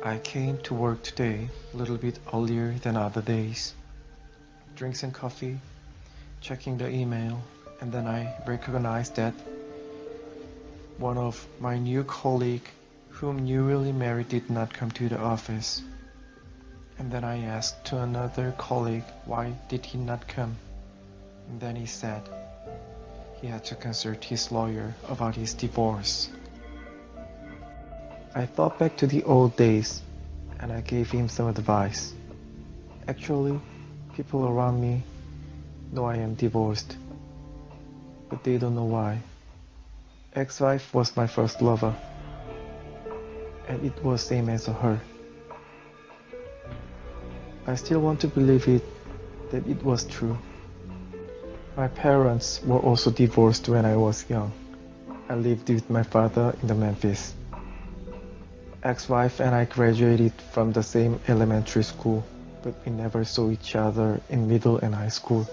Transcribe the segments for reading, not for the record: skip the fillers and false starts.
I came to work today a little bit earlier than other days. Drinks and coffee, checking the email, and then I recognized that one of my new colleague, whom newly married, did not come to the office. And then I asked to another colleague why did he not come. And then he said he had to consult his lawyer about his divorce. I thought back to the old days and I gave him some advice. Actually, people around me know I am divorced, but they don't know why. Ex-wife was my first lover, and it was same as her. I still want to believe that it was true. My parents were also divorced when I was young. I lived with my father in the Memphis. Ex-wife and I graduated from the same elementary school, but we never saw each other in middle and high school.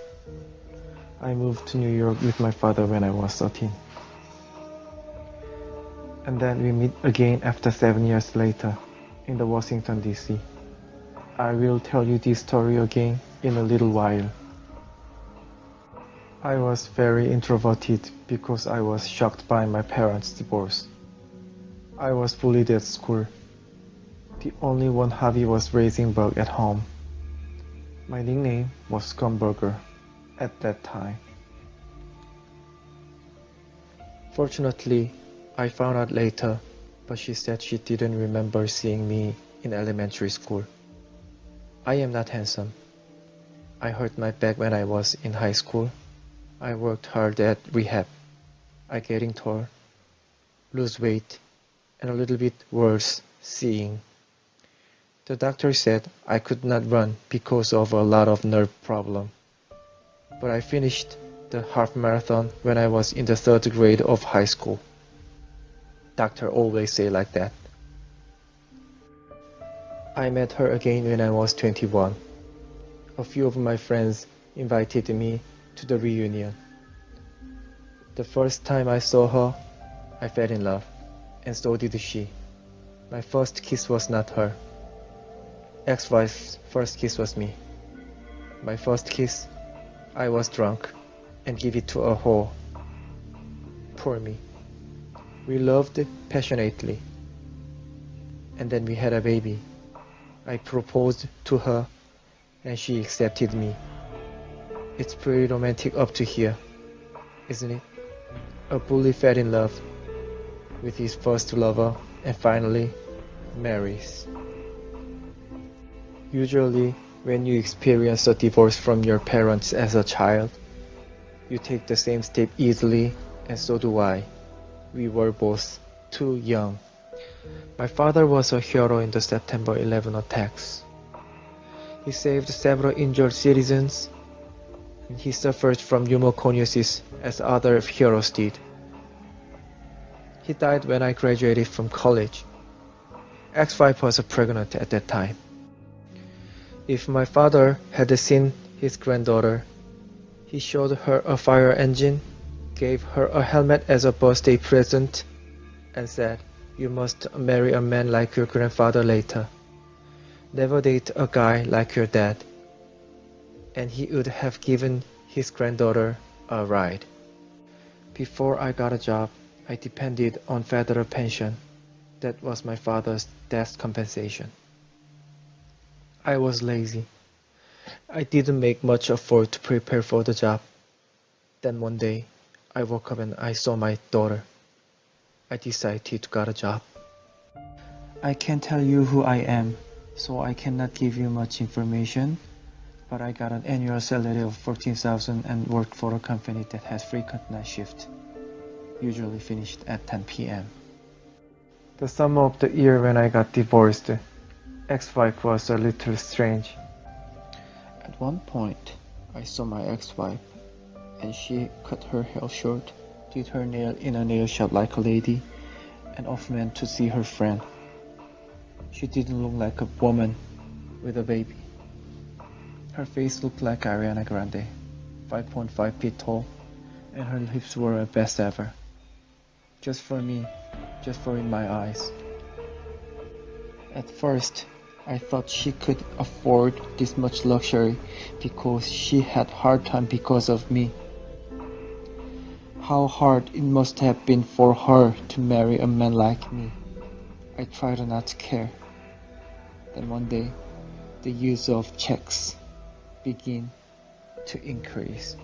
I moved to New York with my father when I was 13. And then we meet again after 7 years later in the Washington DC. I will tell you this story again in a little while. I was very introverted because I was shocked by my parents' divorce. I was bullied at school. The only one hobby was raising bugs at home. My nickname was Scumburger at that time. Fortunately, I found out later, but she said she didn't remember seeing me in elementary school. I am not handsome. I hurt my back when I was in high school. I worked hard at rehab. I getting tall, lose weight, and a little bit worse, seeing. The doctor said I could not run because of a lot of nerve problem. But I finished the half marathon when I was in the 3rd grade of high school. Doctor always say like that. I met her again when I was 21. A few of my friends invited me to the reunion. The first time I saw her, I fell in love, and so did she. My first kiss was not her. Ex-wife's first kiss was me. My first kiss, I was drunk and gave it to a whore. Poor me. We loved passionately, and then we had a baby. I proposed to her, and she accepted me. It's pretty romantic up to here, isn't it? A bully fell in love with his first lover and finally marries. Usually, when you experience a divorce from your parents as a child, you take the same step easily, and so do I. We were both too young. My father was a hero in the September 11 attacks. He saved several injured citizens, and he suffered from pneumoconiosis as other heroes did. He died when I graduated from college. Ex-wife was pregnant at that time. If my father had seen his granddaughter, he showed her a fire engine, gave her a helmet as a birthday present, and said, "You must marry a man like your grandfather later. Never date a guy like your dad." And he would have given his granddaughter a ride. Before I got a job, I depended on federal pension. That was my father's death compensation. I was lazy. I didn't make much effort to prepare for the job. Then one day, I woke up and I saw my daughter. I decided to get a job. I can't tell you who I am, so I cannot give you much information, but I got an annual salary of $14,000 and worked for a company that has frequent night shift, usually finished at 10 p.m. The summer of the year when I got divorced, ex-wife was a little strange. At one point, I saw my ex-wife, and she cut her hair short, did her nail in a nail shop like a lady, and off went to see her friend. She didn't look like a woman with a baby. Her face looked like Ariana Grande, 5.5 feet tall, and her lips were her best ever. Just for me, just for in my eyes. At first, I thought she could afford this much luxury because she had hard time because of me. How hard it must have been for her to marry a man like me. I tried not to care. Then one day, the use of checks began to increase.